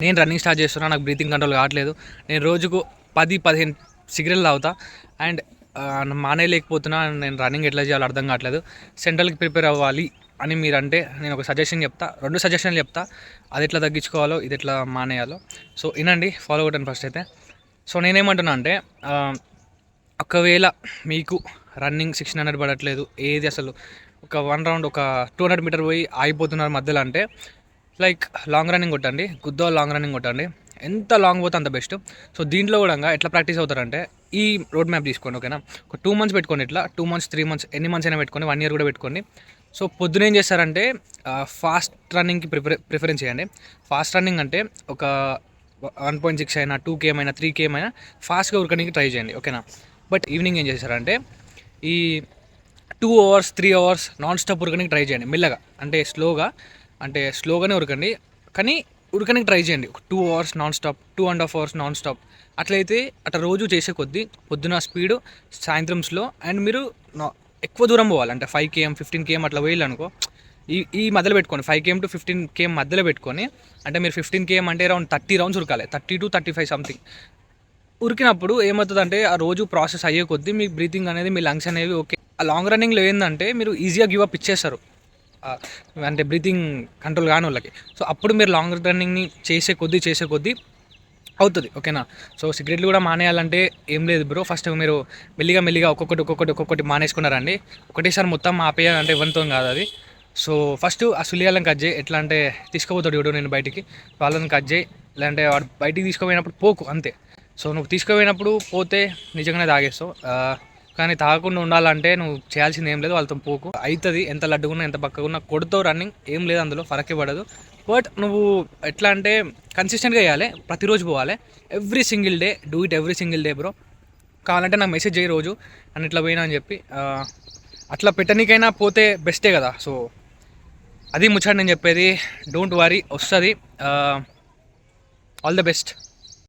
నేను running start చేస్తున్నా, నాకు బ్రీతింగ్ కంట్రోల్ కావట్లేదు. నేను రోజుకు 10-15 సిగరెట్లు తాగుతా. అండ్ మానేయలేకపోతున్నా. నేను రన్నింగ్ ఎట్లా చేయాలో అర్థం కావట్లేదు. సెంట్రల్కి ప్రిపేర్ అవ్వాలి అని మీరంటే నేను ఒక సజెషన్ చెప్తా, 2 సజెషన్లు చెప్తా. అది ఎట్లా తగ్గించుకోవాలో, ఇది ఎట్లా మానేయాలో. సో వినండి, ఫాలో కొట్టండి ఫస్ట్ అయితే. సో నేనేమంటున్నా అంటే, ఒకవేళ మీకు రన్నింగ్ 1600 పడట్లేదు, ఏది అసలు ఒక 1 రౌండ్ ఒక 200 మీటర్ పోయి ఆగిపోతున్నారు మధ్యలో అంటే, లైక్ లాంగ్ రన్నింగ్ కొట్టండి, గుద్దో లాంగ్ రన్నింగ్ కొట్టండి. ఎంత లాంగ్ పోతే అంత బెస్ట్. సో దీంట్లో కూడా ఎట్లా ప్రాక్టీస్ అవుతారంటే, ఈ రోడ్ మ్యాప్ తీసుకోండి, ఓకేనా. ఒక 2 మంత్స్ పెట్టుకోండి, ఇట్లా 2 మంత్స్ 3 మంత్స్ ఎన్ని మంత్స్ అయినా పెట్టుకోండి, 1 ఇయర్ కూడా పెట్టుకోండి. సో పొద్దున ఏం చేస్తారంటే, ఫాస్ట్ రన్నింగ్కి ప్రిఫరెన్స్ చేయండి. ఫాస్ట్ రన్నింగ్ అంటే ఒక 1.6 అయినా 2 km అయినా 3 km అయినా ఫాస్ట్గా ఉరకడానికి ట్రై చేయండి, ఓకేనా. బట్ ఈవినింగ్ ఏం చేశారంటే, ఈ 2 అవర్స్ 3 అవర్స్ నాన్ స్టాప్ ఉరకడానికి ట్రై చేయండి, మెల్లగా అంటే స్లోగానే ఉరకండి, కానీ ఉరకడానికి ట్రై చేయండి. 2 hours non stop, 2.5 hours non stop. అట్లయితే అట్లా రోజు చేసే కొద్దీ పొద్దున స్పీడు, సాయంత్రం స్లో. అండ్ మీరు ఎక్కువ దూరం పోవాలి, అంటే 5 km 15 km అట్లా పోయాలనుకో, ఈ మధ్యలో పెట్టుకోండి, 5 km to 15 km మధ్యలో పెట్టుకొని. అంటే మీరు 15 km అంటే అరౌండ్ 30 రౌండ్స్ ఉరకాలి, 30 to 35 సంథింగ్. ఉరికినప్పుడు ఏమవుతుందంటే, ఆ రోజు ప్రాసెస్ అయ్యే కొద్దీ మీ బ్రీతింగ్ అనేది, మీ లంగ్స్ అనేవి ఓకే. ఆ లాంగ్ రన్నింగ్లో ఏంటంటే మీరు ఈజీగా గివ్ అప్ ఇచ్చేస్తారు, అంటే బ్రీతింగ్ కంట్రోల్ కాని వాళ్ళకి. సో అప్పుడు మీరు లాంగ్ రన్నింగ్ని చేసే కొద్దీ అవుతుంది, ఓకేనా. సో సిగరెట్లు కూడా మానేయాలంటే ఏం లేదు బ్రో, ఫస్ట్ మీరు మెల్లిగా ఒక్కొక్కటి మానేసుకున్నారండి. ఒకటేసారి మొత్తం ఆపేయాలంటే ఎవరితో కాదు అది. సో ఫస్ట్ ఆ సులియాలను కట్ చేయి, ఎట్లా అంటే తీసుకుపోతాడు చూడు నేను బయటికి, వాళ్ళని కట్ చేయి. లేదంటే వాడు బయటికి తీసుకుపోయినప్పుడు పోకు, అంతే. సో నువ్వు తీసుకుపోయినప్పుడు పోతే నిజంగానే తాగేస్తావు, కానీ తాగకుండా ఉండాలంటే నువ్వు చేయాల్సింది ఏం లేదు, వాళ్ళతో పోకు. అవుతుంది, ఎంత లడ్డుకున్నా ఎంత పక్కకున్నా కొడుతావు రన్నింగ్, ఏం లేదు అందులో, ఫరకే పడదు. బట్ నువ్వు ఎట్లా అంటే కన్సిస్టెంట్గా చేయాలి, ప్రతిరోజు పోవాలి, every single day, do it every single day bro. కావాలంటే నాకు మెసేజ్ చేయి రోజు అని ఇట్లా పోయినా అని చెప్పి, అట్లా పెట్టనీకైనా పోతే బెస్టే కదా. సో అది ముచ్చట నేను చెప్పేది. డోంట్ వరీ, వస్తుంది. All the best.